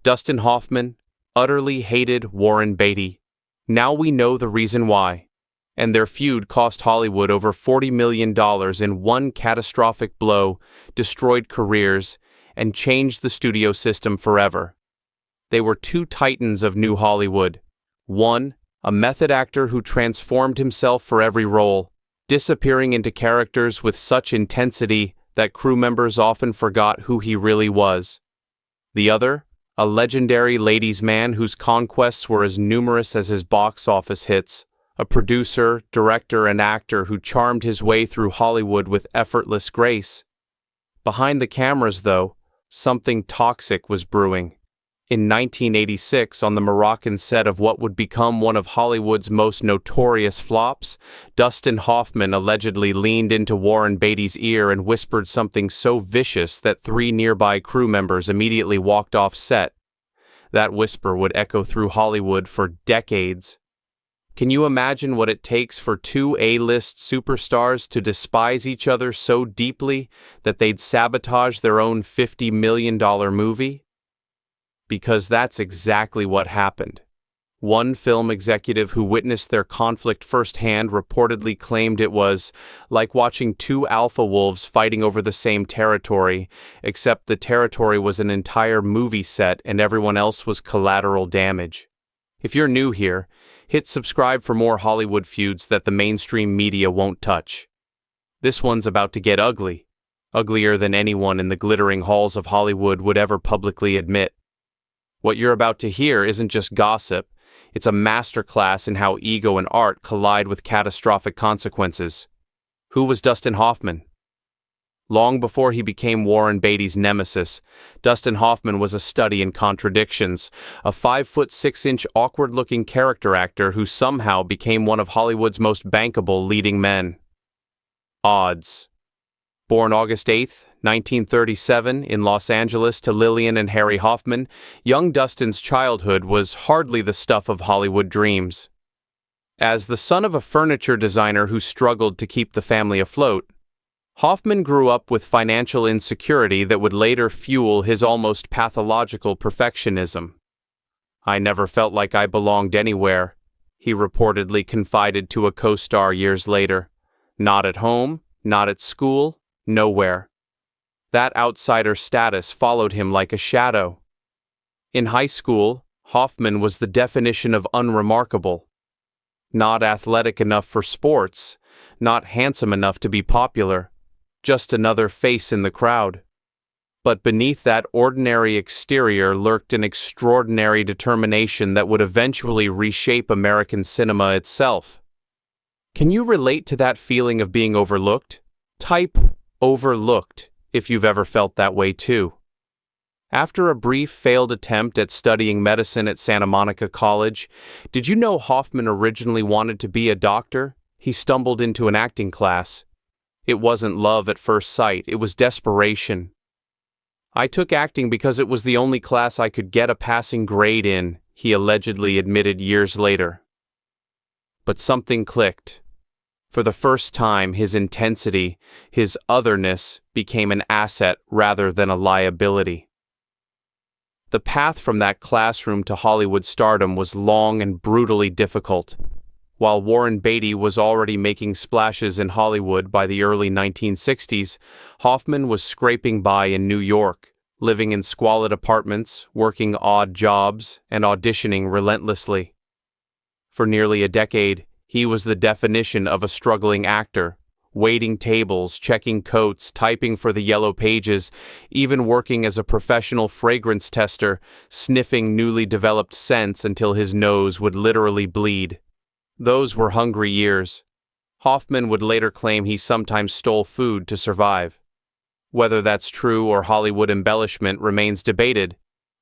Dustin Hoffman utterly hated Warren Beatty. Now we know the reason why. And their feud cost Hollywood over $40 million in one catastrophic blow, destroyed careers, and changed the studio system forever. They were two titans of New Hollywood. One, a method actor who transformed himself for every role, disappearing into characters with such intensity that crew members often forgot who he really was. The other, a legendary ladies' man whose conquests were as numerous as his box office hits, a producer, director, and actor who charmed his way through Hollywood with effortless grace. Behind the cameras, though, something toxic was brewing. In 1986, on the Moroccan set of what would become one of Hollywood's most notorious flops, Dustin Hoffman allegedly leaned into Warren Beatty's ear and whispered something so vicious that 3 nearby crew members immediately walked off set. That whisper would echo through Hollywood for decades. Can you imagine what it takes for 2 A-list superstars to despise each other so deeply that they'd sabotage their own $50 million movie? Because that's exactly what happened. One film executive who witnessed their conflict firsthand reportedly claimed it was like watching 2 alpha wolves fighting over the same territory, except the territory was an entire movie set and everyone else was collateral damage. If you're new here, hit subscribe for more Hollywood feuds that the mainstream media won't touch. This one's about to get ugly, uglier than anyone in the glittering halls of Hollywood would ever publicly admit. What you're about to hear isn't just gossip, it's a masterclass in how ego and art collide with catastrophic consequences. Who was Dustin Hoffman? Long before he became Warren Beatty's nemesis, Dustin Hoffman was a study in contradictions, a 5'6" awkward-looking character actor who somehow became one of Hollywood's most bankable leading men. Odds. Born August 8, 1937, in Los Angeles to Lillian and Harry Hoffman, young Dustin's childhood was hardly the stuff of Hollywood dreams. As the son of a furniture designer who struggled to keep the family afloat, Hoffman grew up with financial insecurity that would later fuel his almost pathological perfectionism. "I never felt like I belonged anywhere," he reportedly confided to a co-star years later. "Not at home, not at school, nowhere." That outsider status followed him like a shadow. In high school, Hoffman was the definition of unremarkable. Not athletic enough for sports, not handsome enough to be popular, just another face in the crowd. But beneath that ordinary exterior lurked an extraordinary determination that would eventually reshape American cinema itself. Can you relate to that feeling of being overlooked? Type overlooked if you've ever felt that way too. After a brief failed attempt at studying medicine at Santa Monica College, did you know Hoffman originally wanted to be a doctor? He stumbled into an acting class. It wasn't love at first sight, it was desperation. "I took acting because it was the only class I could get a passing grade in," he allegedly admitted years later. But something clicked. For the first time, his intensity, his otherness, became an asset rather than a liability. The path from that classroom to Hollywood stardom was long and brutally difficult. While Warren Beatty was already making splashes in Hollywood by the early 1960s, Hoffman was scraping by in New York, living in squalid apartments, working odd jobs, and auditioning relentlessly. For nearly a decade, he was the definition of a struggling actor, waiting tables, checking coats, typing for the yellow pages, even working as a professional fragrance tester, sniffing newly developed scents until his nose would literally bleed. Those were hungry years. Hoffman would later claim he sometimes stole food to survive. Whether that's true or Hollywood embellishment remains debated,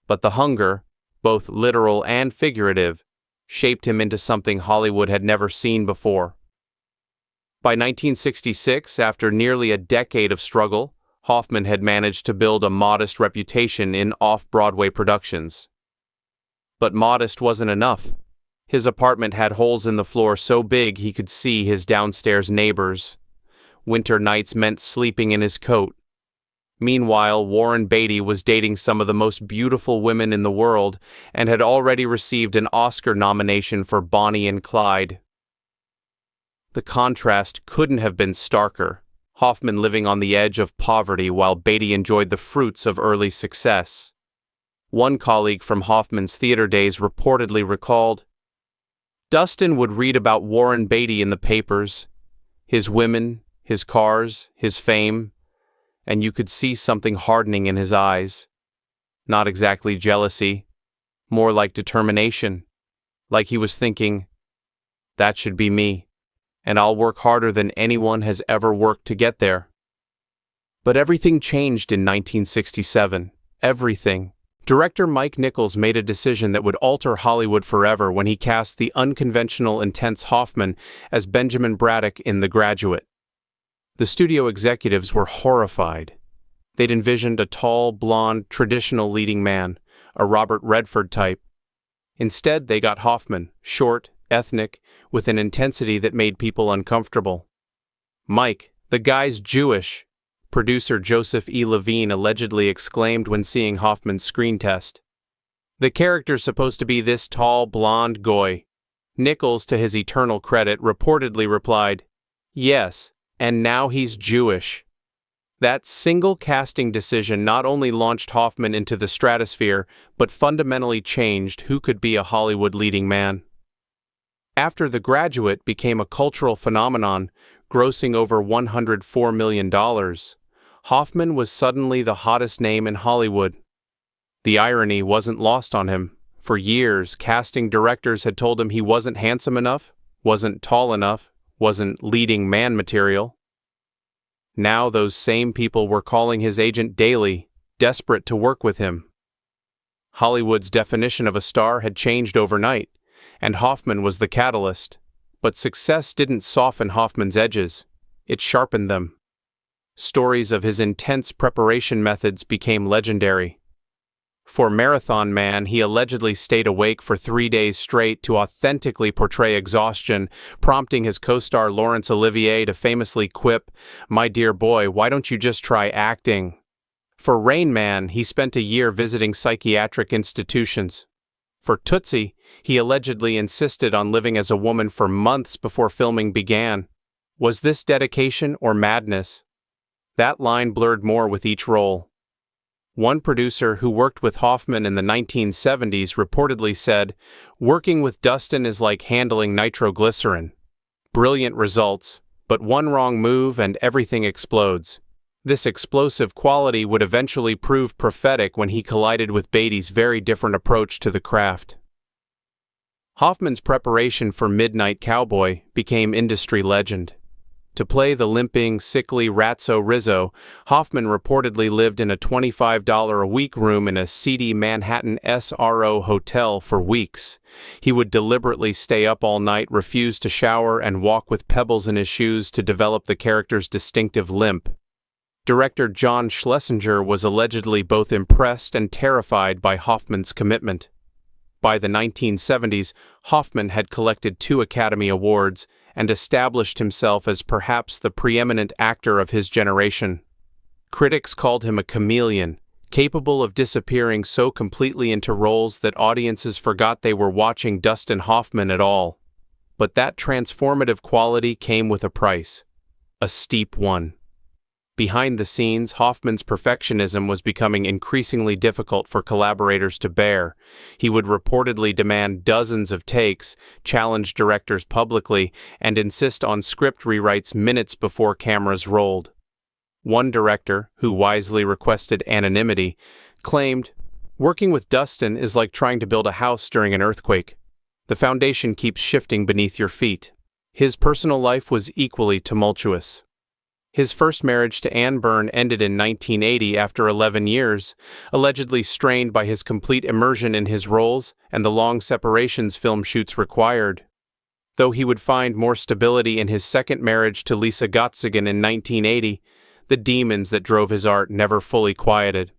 but the hunger, both literal and figurative, shaped him into something Hollywood had never seen before. By 1966, after nearly a decade of struggle, Hoffman had managed to build a modest reputation in off-Broadway productions. But modest wasn't enough. His apartment had holes in the floor so big he could see his downstairs neighbors. Winter nights meant sleeping in his coat. Meanwhile, Warren Beatty was dating some of the most beautiful women in the world and had already received an Oscar nomination for Bonnie and Clyde. The contrast couldn't have been starker. Hoffman living on the edge of poverty while Beatty enjoyed the fruits of early success. One colleague from Hoffman's theater days reportedly recalled, "Dustin would read about Warren Beatty in the papers, his women, his cars, his fame, and you could see something hardening in his eyes. Not exactly jealousy, more like determination, like he was thinking, that should be me, and I'll work harder than anyone has ever worked to get there." But everything changed in 1967. Everything. Director Mike Nichols made a decision that would alter Hollywood forever when he cast the unconventional, intense Hoffman as Benjamin Braddock in The Graduate. The studio executives were horrified. They'd envisioned a tall, blonde, traditional leading man, a Robert Redford type. Instead, they got Hoffman, short, ethnic, with an intensity that made people uncomfortable. "Mike, the guy's Jewish," producer Joseph E. Levine allegedly exclaimed when seeing Hoffman's screen test. "The character's supposed to be this tall, blonde goy." Nichols, to his eternal credit, reportedly replied, "Yes, and now he's Jewish." That single casting decision not only launched Hoffman into the stratosphere, but fundamentally changed who could be a Hollywood leading man. After The Graduate became a cultural phenomenon, grossing over $104 million, Hoffman was suddenly the hottest name in Hollywood. The irony wasn't lost on him. For years, casting directors had told him he wasn't handsome enough, wasn't tall enough, wasn't leading man material. Now those same people were calling his agent daily, desperate to work with him. Hollywood's definition of a star had changed overnight, and Hoffman was the catalyst. But success didn't soften Hoffman's edges, it sharpened them. Stories of his intense preparation methods became legendary. For Marathon Man, he allegedly stayed awake for 3 days straight to authentically portray exhaustion, prompting his co-star Laurence Olivier to famously quip, "My dear boy, why don't you just try acting?" For Rain Man, he spent a year visiting psychiatric institutions. For Tootsie, he allegedly insisted on living as a woman for months before filming began. Was this dedication or madness? That line blurred more with each role. One producer who worked with Hoffman in the 1970s reportedly said, "Working with Dustin is like handling nitroglycerin. Brilliant results, but one wrong move and everything explodes." This explosive quality would eventually prove prophetic when he collided with Beatty's very different approach to the craft. Hoffman's preparation for Midnight Cowboy became industry legend. To play the limping, sickly Ratso Rizzo, Hoffman reportedly lived in a $25 a week room in a seedy Manhattan SRO hotel for weeks. He would deliberately stay up all night, refuse to shower, and walk with pebbles in his shoes to develop the character's distinctive limp. Director John Schlesinger was allegedly both impressed and terrified by Hoffman's commitment. By the 1970s, Hoffman had collected 2 Academy Awards and established himself as perhaps the preeminent actor of his generation. Critics called him a chameleon, capable of disappearing so completely into roles that audiences forgot they were watching Dustin Hoffman at all. But that transformative quality came with a price, a steep one. Behind the scenes, Hoffman's perfectionism was becoming increasingly difficult for collaborators to bear. He would reportedly demand dozens of takes, challenge directors publicly, and insist on script rewrites minutes before cameras rolled. One director, who wisely requested anonymity, claimed, "Working with Dustin is like trying to build a house during an earthquake. The foundation keeps shifting beneath your feet." His personal life was equally tumultuous. His first marriage to Ann Byrne ended in 1980 after 11 years, allegedly strained by his complete immersion in his roles and the long separations film shoots required. Though he would find more stability in his second marriage to Lisa Gottsagen in 1980, the demons that drove his art never fully quieted.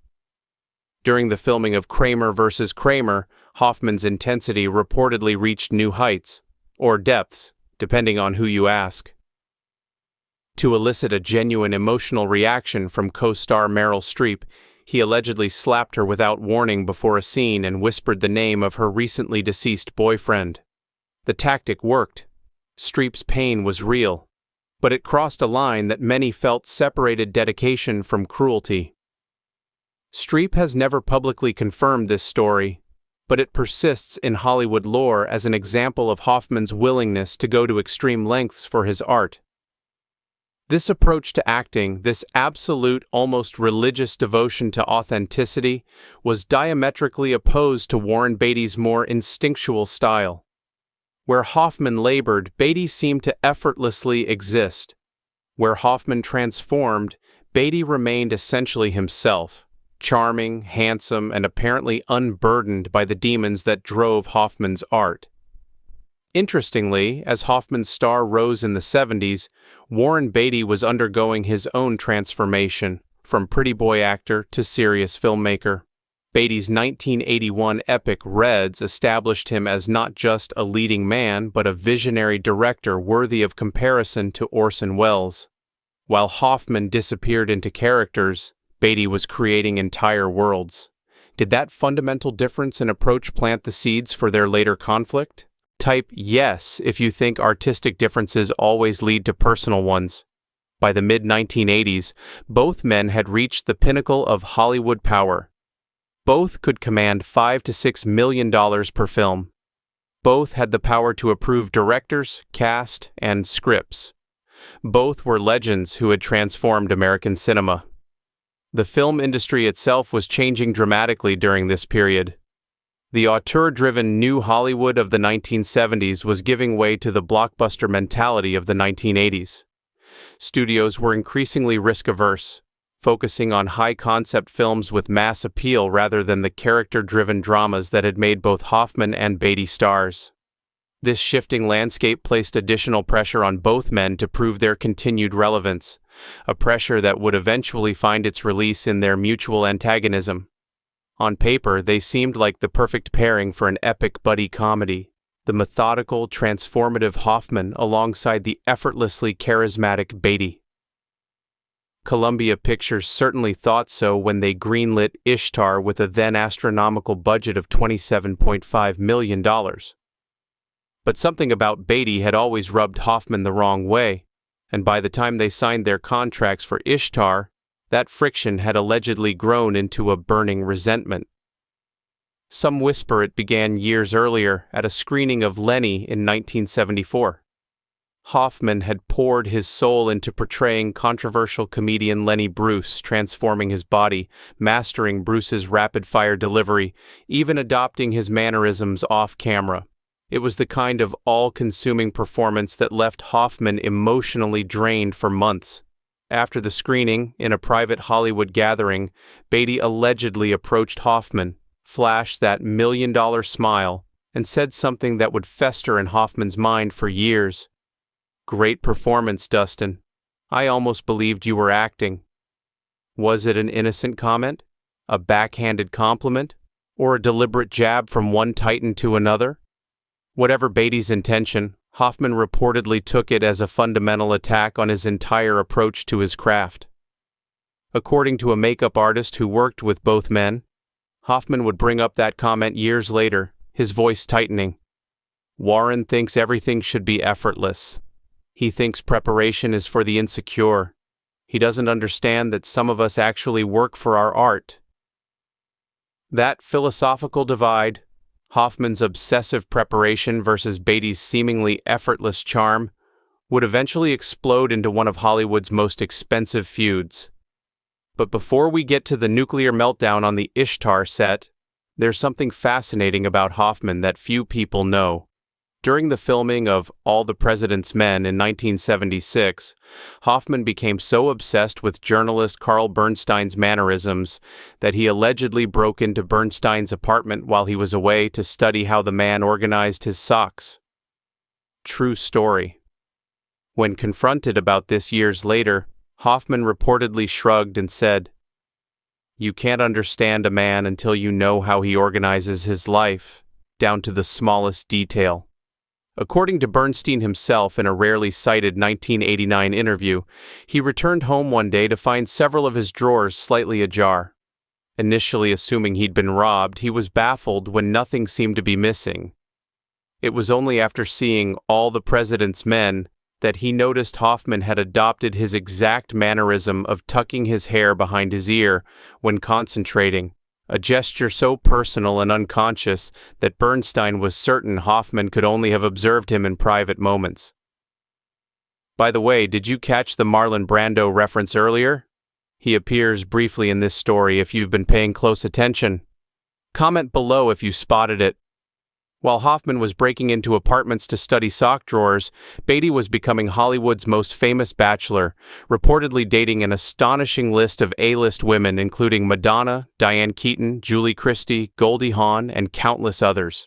During the filming of Kramer vs. Kramer, Hoffman's intensity reportedly reached new heights, or depths, depending on who you ask. To elicit a genuine emotional reaction from co-star Meryl Streep, he allegedly slapped her without warning before a scene and whispered the name of her recently deceased boyfriend. The tactic worked. Streep's pain was real, but it crossed a line that many felt separated dedication from cruelty. Streep has never publicly confirmed this story, but it persists in Hollywood lore as an example of Hoffman's willingness to go to extreme lengths for his art. This approach to acting, this absolute, almost religious devotion to authenticity, was diametrically opposed to Warren Beatty's more instinctual style. Where Hoffman labored, Beatty seemed to effortlessly exist. Where Hoffman transformed, Beatty remained essentially himself, charming, handsome, and apparently unburdened by the demons that drove Hoffman's art. Interestingly, as Hoffman's star rose in the 70s, Warren Beatty was undergoing his own transformation, from pretty boy actor to serious filmmaker. Beatty's 1981 epic Reds established him as not just a leading man, but a visionary director worthy of comparison to Orson Welles. While Hoffman disappeared into characters, Beatty was creating entire worlds. Did that fundamental difference in approach plant the seeds for their later conflict? Type yes if you think artistic differences always lead to personal ones. By the mid-1980s, both men had reached the pinnacle of Hollywood power. Both could command $5 to $6 million per film. Both had the power to approve directors, cast, and scripts. Both were legends who had transformed American cinema. The film industry itself was changing dramatically during this period. The auteur-driven new Hollywood of the 1970s was giving way to the blockbuster mentality of the 1980s. Studios were increasingly risk-averse, focusing on high-concept films with mass appeal rather than the character-driven dramas that had made both Hoffman and Beatty stars. This shifting landscape placed additional pressure on both men to prove their continued relevance, a pressure that would eventually find its release in their mutual antagonism. On paper, they seemed like the perfect pairing for an epic buddy comedy, the methodical, transformative Hoffman alongside the effortlessly charismatic Beatty. Columbia Pictures certainly thought so when they greenlit Ishtar with a then astronomical budget of $27.5 million. But something about Beatty had always rubbed Hoffman the wrong way, and by the time they signed their contracts for Ishtar, that friction had allegedly grown into a burning resentment. Some whisper it began years earlier at a screening of Lenny in 1974. Hoffman had poured his soul into portraying controversial comedian Lenny Bruce, transforming his body, mastering Bruce's rapid-fire delivery, even adopting his mannerisms off-camera. It was the kind of all-consuming performance that left Hoffman emotionally drained for months. After the screening, in a private Hollywood gathering, Beatty allegedly approached Hoffman, flashed that million-dollar smile, and said something that would fester in Hoffman's mind for years. "Great performance, Dustin. I almost believed you were acting." Was it an innocent comment, a backhanded compliment, or a deliberate jab from one titan to another? Whatever Beatty's intention, Hoffman reportedly took it as a fundamental attack on his entire approach to his craft. According to a makeup artist who worked with both men, Hoffman would bring up that comment years later, his voice tightening. "Warren thinks everything should be effortless. He thinks preparation is for the insecure. He doesn't understand that some of us actually work for our art." That philosophical divide, Hoffman's obsessive preparation versus Beatty's seemingly effortless charm, would eventually explode into one of Hollywood's most expensive feuds. But before we get to the nuclear meltdown on the Ishtar set, there's something fascinating about Hoffman that few people know. During the filming of All the President's Men in 1976, Hoffman became so obsessed with journalist Carl Bernstein's mannerisms that he allegedly broke into Bernstein's apartment while he was away to study how the man organized his socks. True story. When confronted about this years later, Hoffman reportedly shrugged and said, "You can't understand a man until you know how he organizes his life, down to the smallest detail." According to Bernstein himself in a rarely cited 1989 interview, he returned home one day to find several of his drawers slightly ajar. Initially assuming he'd been robbed, he was baffled when nothing seemed to be missing. It was only after seeing All the President's Men that he noticed Hoffman had adopted his exact mannerism of tucking his hair behind his ear when concentrating, a gesture so personal and unconscious that Bernstein was certain Hoffman could only have observed him in private moments. By the way, did you catch the Marlon Brando reference earlier? He appears briefly in this story if you've been paying close attention. Comment below if you spotted it. While Hoffman was breaking into apartments to study sock drawers, Beatty was becoming Hollywood's most famous bachelor, reportedly dating an astonishing list of A-list women including Madonna, Diane Keaton, Julie Christie, Goldie Hawn, and countless others.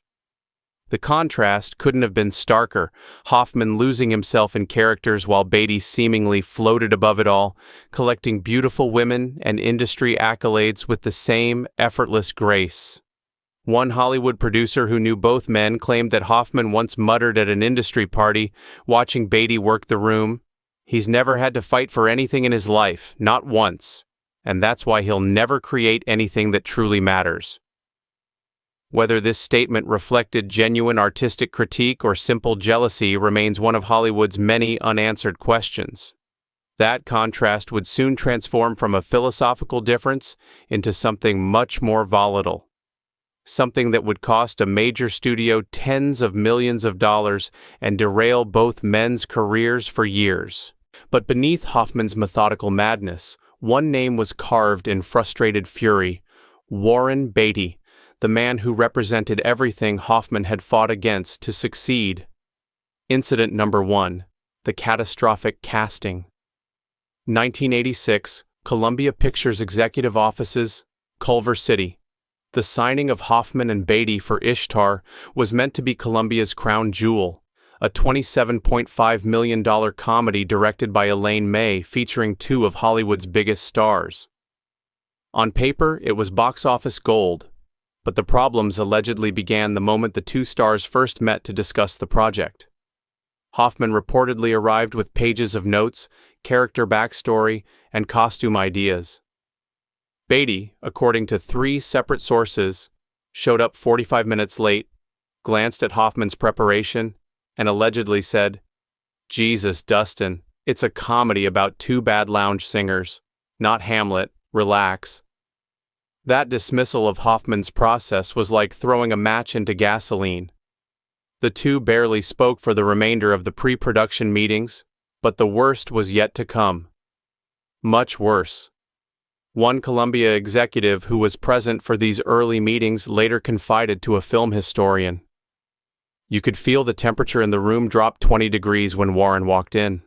The contrast couldn't have been starker, Hoffman losing himself in characters while Beatty seemingly floated above it all, collecting beautiful women and industry accolades with the same effortless grace. One Hollywood producer who knew both men claimed that Hoffman once muttered at an industry party, watching Beatty work the room, "He's never had to fight for anything in his life, not once, and that's why he'll never create anything that truly matters." Whether this statement reflected genuine artistic critique or simple jealousy remains one of Hollywood's many unanswered questions. That contrast would soon transform from a philosophical difference into something much more volatile. Something that would cost a major studio tens of millions of dollars and derail both men's careers for years. But beneath Hoffman's methodical madness, one name was carved in frustrated fury: Warren Beatty, the man who represented everything Hoffman had fought against to succeed. Incident number 1: the catastrophic casting. 1986, Columbia Pictures Executive Offices, Culver City. The signing of Hoffman and Beatty for Ishtar was meant to be Columbia's crown jewel, a $27.5 million comedy directed by Elaine May featuring two of Hollywood's biggest stars. On paper, it was box office gold, but the problems allegedly began the moment the two stars first met to discuss the project. Hoffman reportedly arrived with pages of notes, character backstory, and costume ideas. Beatty, according to 3 separate sources, showed up 45 minutes late, glanced at Hoffman's preparation, and allegedly said, "Jesus, Dustin, it's a comedy about 2 bad lounge singers, not Hamlet, relax." That dismissal of Hoffman's process was like throwing a match into gasoline. The two barely spoke for the remainder of the pre-production meetings, but the worst was yet to come. Much worse. One Columbia executive who was present for these early meetings later confided to a film historian, "You could feel the temperature in the room drop 20 degrees when Warren walked in."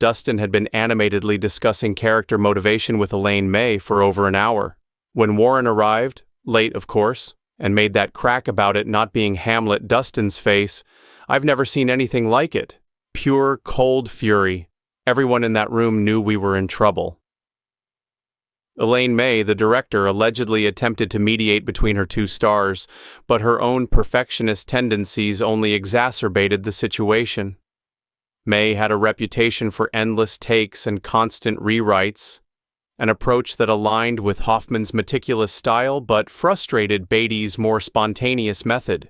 Dustin had been animatedly discussing character motivation with Elaine May for over an hour. When Warren arrived, late of course, and made that crack about it not being Hamlet, Dustin's face, "I've never seen anything like it. Pure, cold fury. Everyone in that room knew we were in trouble." Elaine May, the director, allegedly attempted to mediate between her two stars, but her own perfectionist tendencies only exacerbated the situation. May had a reputation for endless takes and constant rewrites, an approach that aligned with Hoffman's meticulous style but frustrated Beatty's more spontaneous method.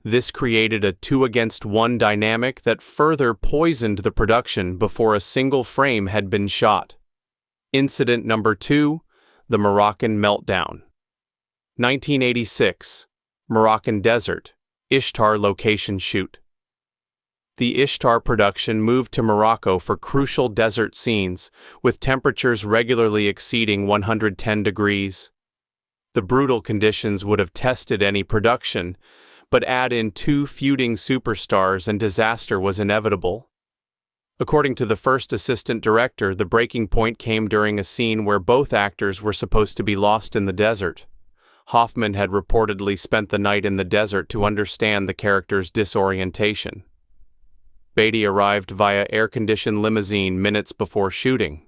This created a 2-against-1 dynamic that further poisoned the production before a single frame had been shot. Incident number 2: the Moroccan meltdown. 1986, Moroccan desert, Ishtar location shoot. The Ishtar production moved to Morocco for crucial desert scenes, with temperatures regularly exceeding 110 degrees. The brutal conditions would have tested any production, but add in 2 feuding superstars and disaster was inevitable. According to the first assistant director, the breaking point came during a scene where both actors were supposed to be lost in the desert. Hoffman had reportedly spent the night in the desert to understand the character's disorientation. Beatty arrived via air-conditioned limousine minutes before shooting.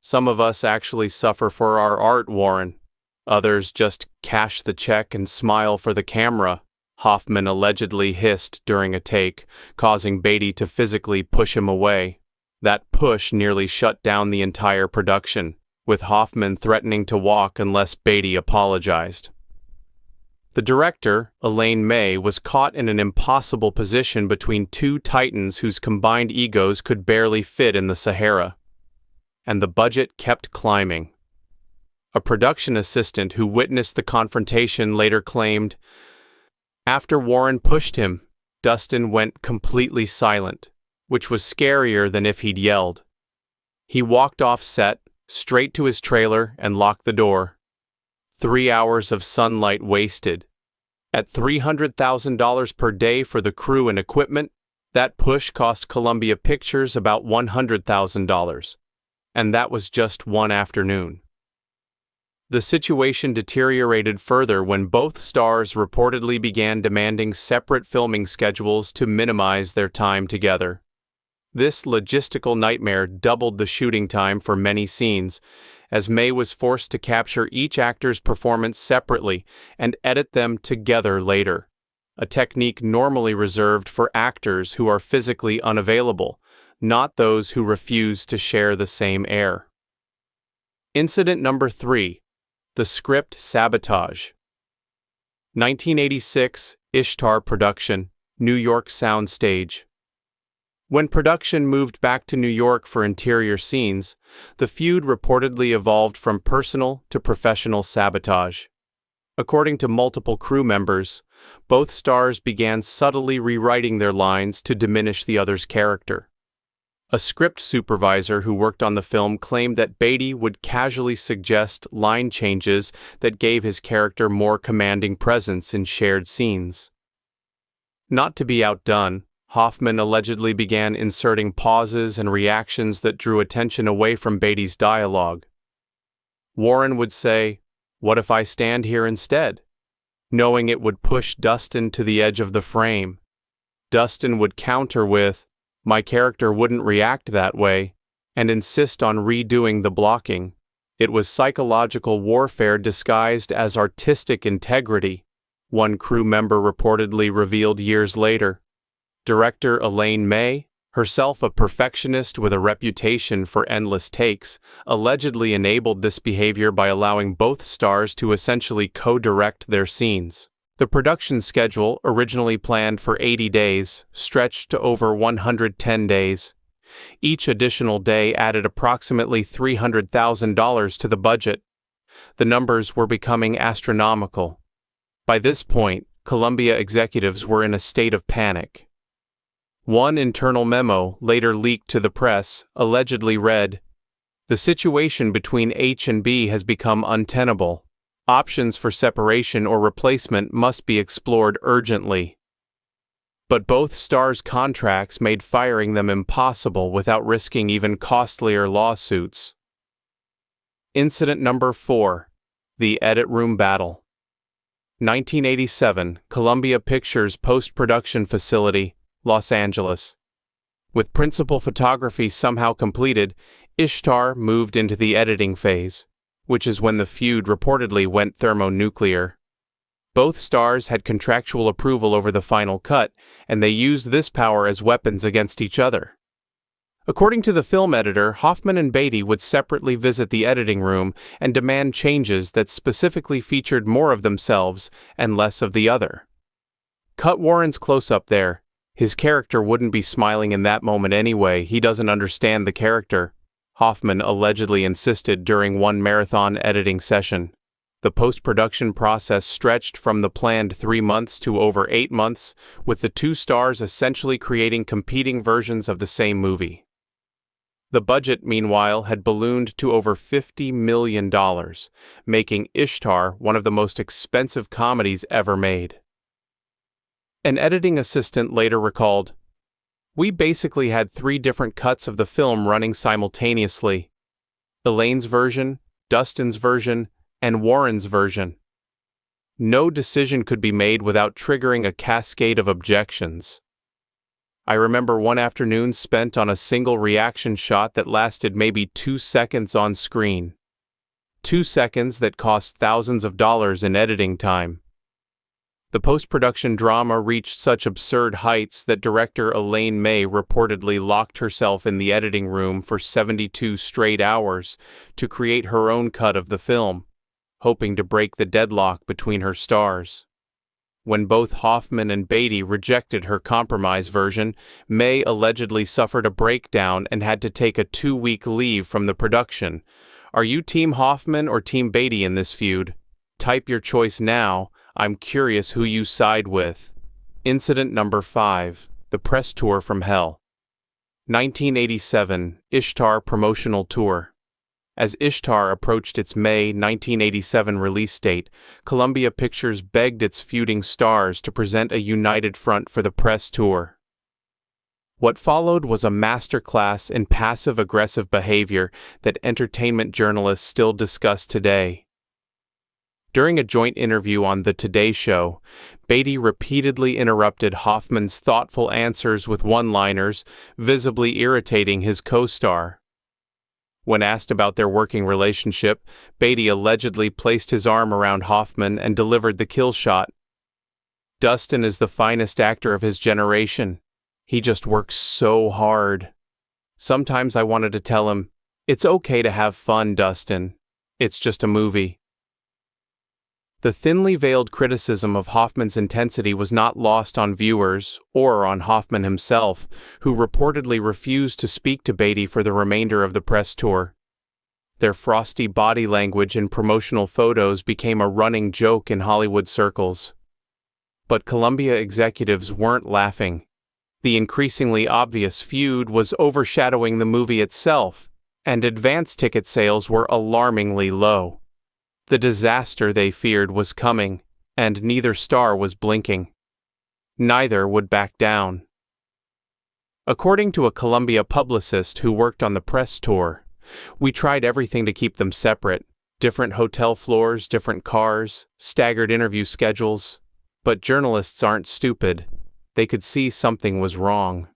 "Some of us actually suffer for our art, Warren. Others just cash the check and smile for the camera," Hoffman allegedly hissed during a take, causing Beatty to physically push him away. That push nearly shut down the entire production, with Hoffman threatening to walk unless Beatty apologized. The director, Elaine May, was caught in an impossible position between two titans whose combined egos could barely fit in the Sahara. And the budget kept climbing. A production assistant who witnessed the confrontation later claimed, "After Warren pushed him, Dustin went completely silent, which was scarier than if he'd yelled. He walked off set, straight to his trailer, and locked the door. 3 hours of sunlight wasted. At $300,000 per day for the crew and equipment, that push cost Columbia Pictures about $100,000. And that was just one afternoon." The situation deteriorated further when both stars reportedly began demanding separate filming schedules to minimize their time together. This logistical nightmare doubled the shooting time for many scenes, as May was forced to capture each actor's performance separately and edit them together later, a technique normally reserved for actors who are physically unavailable, not those who refuse to share the same air. Incident number 3. The script sabotage. 1986, Ishtar production, New York sound stage. When production moved back to New York for interior scenes, the feud reportedly evolved from personal to professional sabotage. According to multiple crew members, both stars began subtly rewriting their lines to diminish the other's character. A script supervisor who worked on the film claimed that Beatty would casually suggest line changes that gave his character more commanding presence in shared scenes. Not to be outdone, Hoffman allegedly began inserting pauses and reactions that drew attention away from Beatty's dialogue. Warren would say, "What if I stand here instead?" knowing it would push Dustin to the edge of the frame. Dustin would counter with, "My character wouldn't react that way," and insist on redoing the blocking. It was psychological warfare disguised as artistic integrity, one crew member reportedly revealed years later. Director Elaine May, herself a perfectionist with a reputation for endless takes, allegedly enabled this behavior by allowing both stars to essentially co-direct their scenes. The production schedule, originally planned for 80 days, stretched to over 110 days. Each additional day added approximately $300,000 to the budget. The numbers were becoming astronomical. By this point, Columbia executives were in a state of panic. One internal memo, later leaked to the press, allegedly read, "The situation between H and B has become untenable. Options for separation or replacement must be explored urgently." But both stars' contracts made firing them impossible without risking even costlier lawsuits. Incident number 4. The edit room battle. 1987, Columbia Pictures post-production facility, Los Angeles. With principal photography somehow completed, Ishtar moved into the editing phase, which is when the feud reportedly went thermonuclear. Both stars had contractual approval over the final cut, and they used this power as weapons against each other. According to the film editor, Hoffman and Beatty would separately visit the editing room and demand changes that specifically featured more of themselves and less of the other. Cut Warren's close-up there. His character wouldn't be smiling in that moment anyway. He doesn't understand the character, Hoffman allegedly insisted during one marathon editing session. The post-production process stretched from the planned 3 months to over 8 months, with the two stars essentially creating competing versions of the same movie. The budget, meanwhile, had ballooned to over $50 million, making Ishtar one of the most expensive comedies ever made. An editing assistant later recalled, "We basically had 3 different cuts of the film running simultaneously. Elaine's version, Dustin's version, and Warren's version. No decision could be made without triggering a cascade of objections. I remember one afternoon spent on a single reaction shot that lasted maybe 2 seconds on screen. 2 seconds that cost thousands of dollars in editing time." The post-production drama reached such absurd heights that director Elaine May reportedly locked herself in the editing room for 72 straight hours to create her own cut of the film, hoping to break the deadlock between her stars. When both Hoffman and Beatty rejected her compromise version, May allegedly suffered a breakdown and had to take a 2-week leave from the production. Are you Team Hoffman or Team Beatty in this feud? Type your choice now. I'm curious who you side with. Incident number 5. The Press Tour from Hell. 1987 Ishtar Promotional Tour. As Ishtar approached its May 1987 release date, Columbia Pictures begged its feuding stars to present a united front for the press tour. What followed was a masterclass in passive-aggressive behavior that entertainment journalists still discuss today. During a joint interview on The Today Show, Beatty repeatedly interrupted Hoffman's thoughtful answers with one-liners, visibly irritating his co-star. When asked about their working relationship, Beatty allegedly placed his arm around Hoffman and delivered the kill shot. "Dustin is the finest actor of his generation. He just works so hard. Sometimes I wanted to tell him, it's okay to have fun, Dustin. It's just a movie." The thinly veiled criticism of Hoffman's intensity was not lost on viewers or on Hoffman himself, who reportedly refused to speak to Beatty for the remainder of the press tour. Their frosty body language in promotional photos became a running joke in Hollywood circles. But Columbia executives weren't laughing. The increasingly obvious feud was overshadowing the movie itself, and advance ticket sales were alarmingly low. The disaster they feared was coming, and neither star was blinking. Neither would back down. According to a Columbia publicist who worked on the press tour, "We tried everything to keep them separate. Different hotel floors, different cars, staggered interview schedules. But journalists aren't stupid. They could see something was wrong.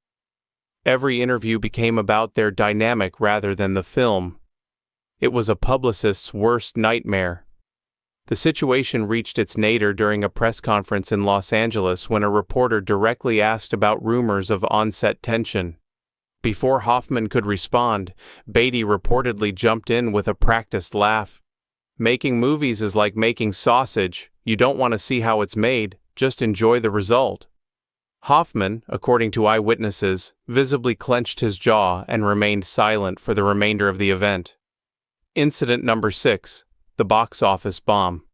Every interview became about their dynamic rather than the film. It was a publicist's worst nightmare." The situation reached its nadir during a press conference in Los Angeles when a reporter directly asked about rumors of on-set tension. Before Hoffman could respond, Beatty reportedly jumped in with a practiced laugh. "Making movies is like making sausage. You don't want to see how it's made, just enjoy the result." Hoffman, according to eyewitnesses, visibly clenched his jaw and remained silent for the remainder of the event. Incident number 6. The Box Office Bomb.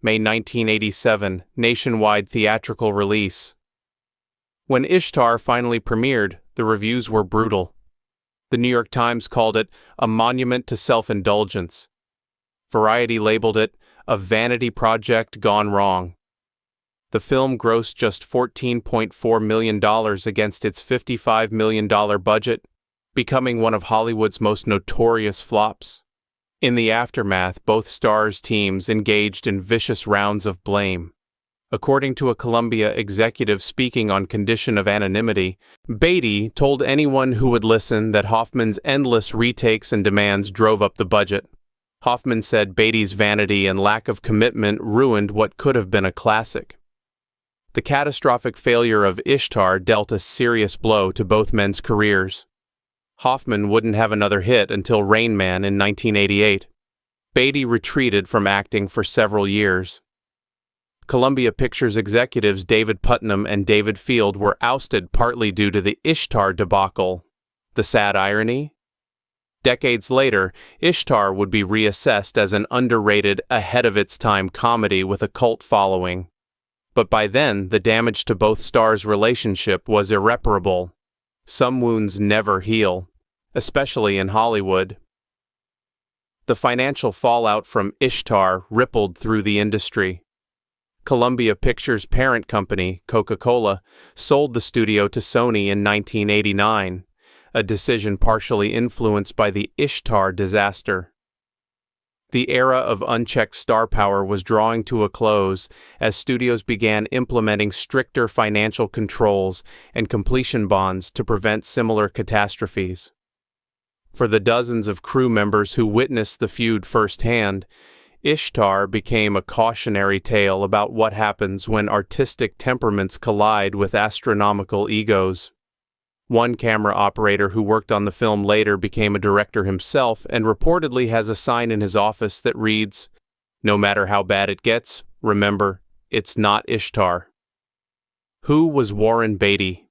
May 1987, nationwide theatrical release. When Ishtar finally premiered, the reviews were brutal. The New York Times called it a monument to self-indulgence. Variety labeled it a vanity project gone wrong. The film grossed just $14.4 million against its $55 million budget, becoming one of Hollywood's most notorious flops. In the aftermath, both stars' teams engaged in vicious rounds of blame. According to a Columbia executive speaking on condition of anonymity, Beatty told anyone who would listen that Hoffman's endless retakes and demands drove up the budget. Hoffman said Beatty's vanity and lack of commitment ruined what could have been a classic. The catastrophic failure of Ishtar dealt a serious blow to both men's careers. Hoffman wouldn't have another hit until Rain Man in 1988. Beatty retreated from acting for several years. Columbia Pictures executives David Putnam and David Field were ousted partly due to the Ishtar debacle. The sad irony? Decades later, Ishtar would be reassessed as an underrated, ahead-of-its-time comedy with a cult following. But by then, the damage to both stars' relationship was irreparable. Some wounds never heal, especially in Hollywood. The financial fallout from Ishtar rippled through the industry. Columbia Pictures' parent company, Coca-Cola, sold the studio to Sony in 1989, a decision partially influenced by the Ishtar disaster. The era of unchecked star power was drawing to a close as studios began implementing stricter financial controls and completion bonds to prevent similar catastrophes. For the dozens of crew members who witnessed the feud firsthand, Ishtar became a cautionary tale about what happens when artistic temperaments collide with astronomical egos. One camera operator who worked on the film later became a director himself and reportedly has a sign in his office that reads, "No matter how bad it gets, remember, it's not Ishtar." Who was Warren Beatty?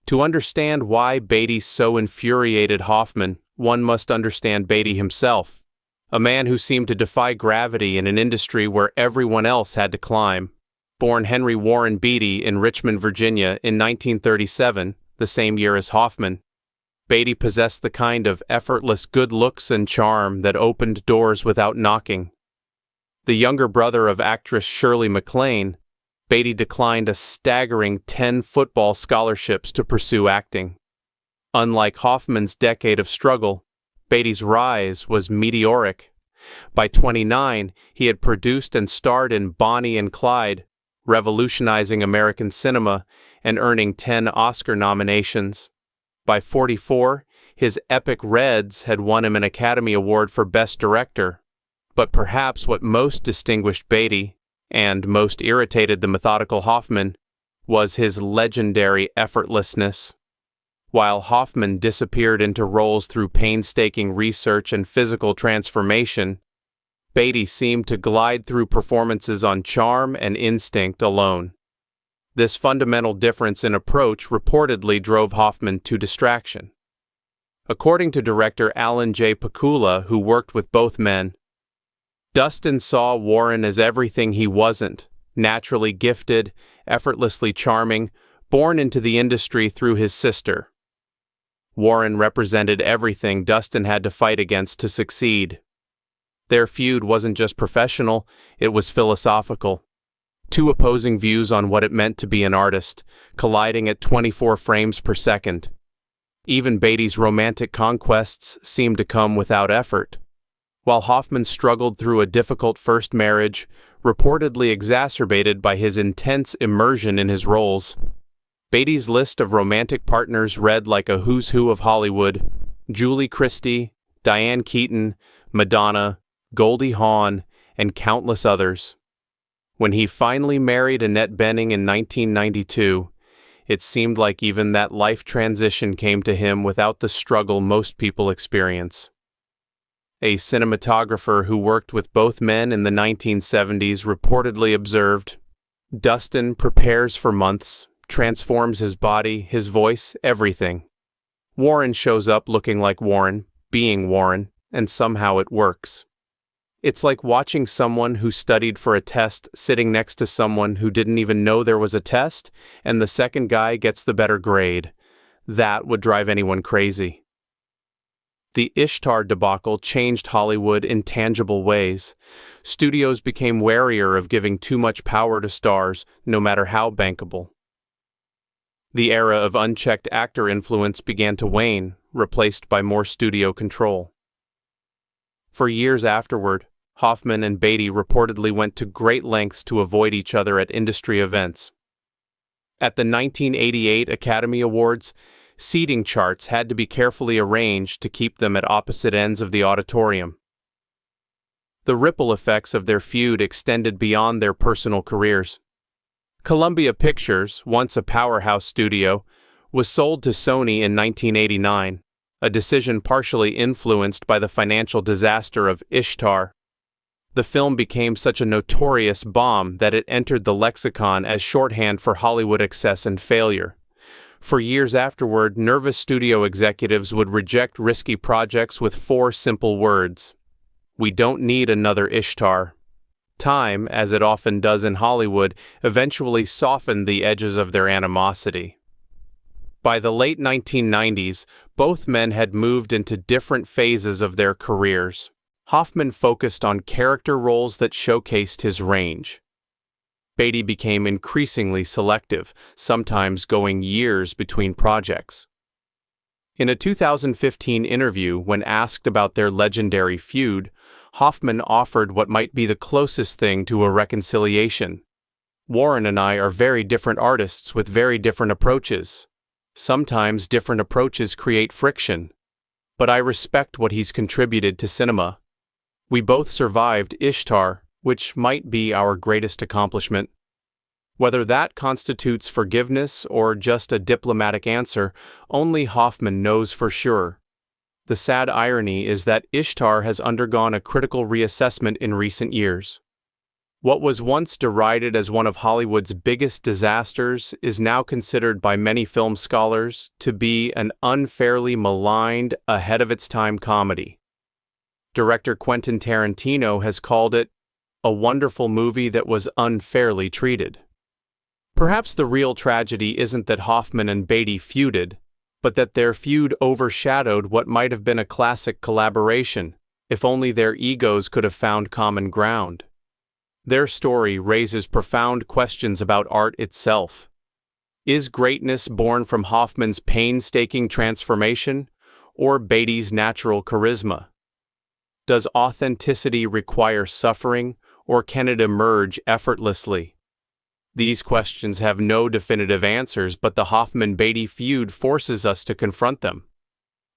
To understand why Beatty so infuriated Hoffman, one must understand Beatty himself, a man who seemed to defy gravity in an industry where everyone else had to climb. Born Henry Warren Beatty in Richmond, Virginia in 1937, the same year as Hoffman, Beatty possessed the kind of effortless good looks and charm that opened doors without knocking. The younger brother of actress Shirley MacLaine, Beatty declined a staggering 10 football scholarships to pursue acting. Unlike Hoffman's decade of struggle, Beatty's rise was meteoric. By 29, he had produced and starred in Bonnie and Clyde, revolutionizing American cinema and earning 10 Oscar nominations. By 44, his epic Reds had won him an Academy Award for Best Director. But perhaps what most distinguished Beatty, and most irritated the methodical Hoffman, was his legendary effortlessness. While Hoffman disappeared into roles through painstaking research and physical transformation, Beatty seemed to glide through performances on charm and instinct alone. This fundamental difference in approach reportedly drove Hoffman to distraction. According to director Alan J. Pakula, who worked with both men, Dustin saw Warren as everything he wasn't: naturally gifted, effortlessly charming, born into the industry through his sister. Warren represented everything Dustin had to fight against to succeed. Their feud wasn't just professional, it was philosophical. Two opposing views on what it meant to be an artist, colliding at 24 frames per second. Even Beatty's romantic conquests seemed to come without effort. While Hoffman struggled through a difficult first marriage, reportedly exacerbated by his intense immersion in his roles, Beatty's list of romantic partners read like a who's who of Hollywood: Julie Christie, Diane Keaton, Madonna, Goldie Hawn, and countless others. When he finally married Annette Bening in 1992, it seemed like even that life transition came to him without the struggle most people experience. A cinematographer who worked with both men in the 1970s reportedly observed, "Dustin prepares for months, transforms his body, his voice, everything. Warren shows up looking like Warren, being Warren, and somehow it works. It's like watching someone who studied for a test sitting next to someone who didn't even know there was a test, and the second guy gets the better grade. That would drive anyone crazy." The Ishtar debacle changed Hollywood in tangible ways. Studios became warier of giving too much power to stars, no matter how bankable. The era of unchecked actor influence began to wane, replaced by more studio control. For years afterward, Hoffman and Beatty reportedly went to great lengths to avoid each other at industry events. At the 1988 Academy Awards, seating charts had to be carefully arranged to keep them at opposite ends of the auditorium. The ripple effects of their feud extended beyond their personal careers. Columbia Pictures, once a powerhouse studio, was sold to Sony in 1989, a decision partially influenced by the financial disaster of Ishtar. The film became such a notorious bomb that it entered the lexicon as shorthand for Hollywood excess and failure. For years afterward, nervous studio executives would reject risky projects with 4 simple words: "We don't need another Ishtar." Time, as it often does in Hollywood, eventually softened the edges of their animosity. By the late 1990s, both men had moved into different phases of their careers. Hoffman focused on character roles that showcased his range. Beatty became increasingly selective, sometimes going years between projects. In a 2015 interview, when asked about their legendary feud, Hoffman offered what might be the closest thing to a reconciliation. "Warren and I are very different artists with very different approaches. Sometimes different approaches create friction, but I respect what he's contributed to cinema. We both survived Ishtar, which might be our greatest accomplishment. Whether that constitutes forgiveness or just a diplomatic answer, only Hoffman knows for sure. The sad irony is that Ishtar has undergone a critical reassessment in recent years. What was once derided as one of Hollywood's biggest disasters is now considered by many film scholars to be an unfairly maligned, ahead-of-its-time comedy. Director Quentin Tarantino has called it a wonderful movie that was unfairly treated. Perhaps the real tragedy isn't that Hoffman and Beatty feuded, but that their feud overshadowed what might have been a classic collaboration, if only their egos could have found common ground. Their story raises profound questions about art itself. Is greatness born from Hoffman's painstaking transformation, or Beatty's natural charisma? Does authenticity require suffering, or can it emerge effortlessly? These questions have no definitive answers, but the Hoffman-Beatty feud forces us to confront them.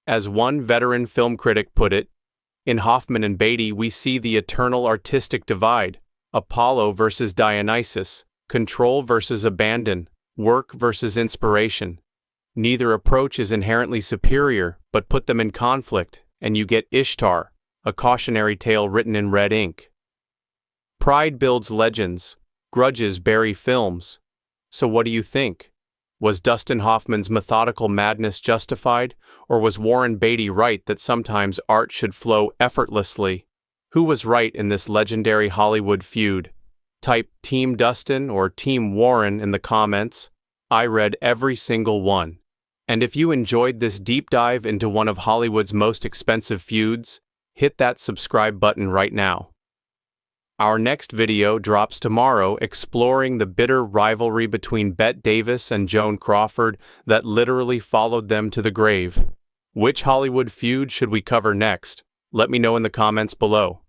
As one veteran film critic put it, in Hoffman and Beatty we see the eternal artistic divide, Apollo versus Dionysus, control versus abandon, work versus inspiration. Neither approach is inherently superior, but put them in conflict, and you get Ishtar, a cautionary tale written in red ink. Pride builds legends. Grudges bury films. So what do you think? Was Dustin Hoffman's methodical madness justified, or was Warren Beatty right that sometimes art should flow effortlessly? Who was right in this legendary Hollywood feud? Type Team Dustin or Team Warren in the comments. I read every single one. And if you enjoyed this deep dive into one of Hollywood's most expensive feuds, hit that subscribe button right now. Our next video drops tomorrow, exploring the bitter rivalry between Bette Davis and Joan Crawford that literally followed them to the grave. Which Hollywood feud should we cover next? Let me know in the comments below.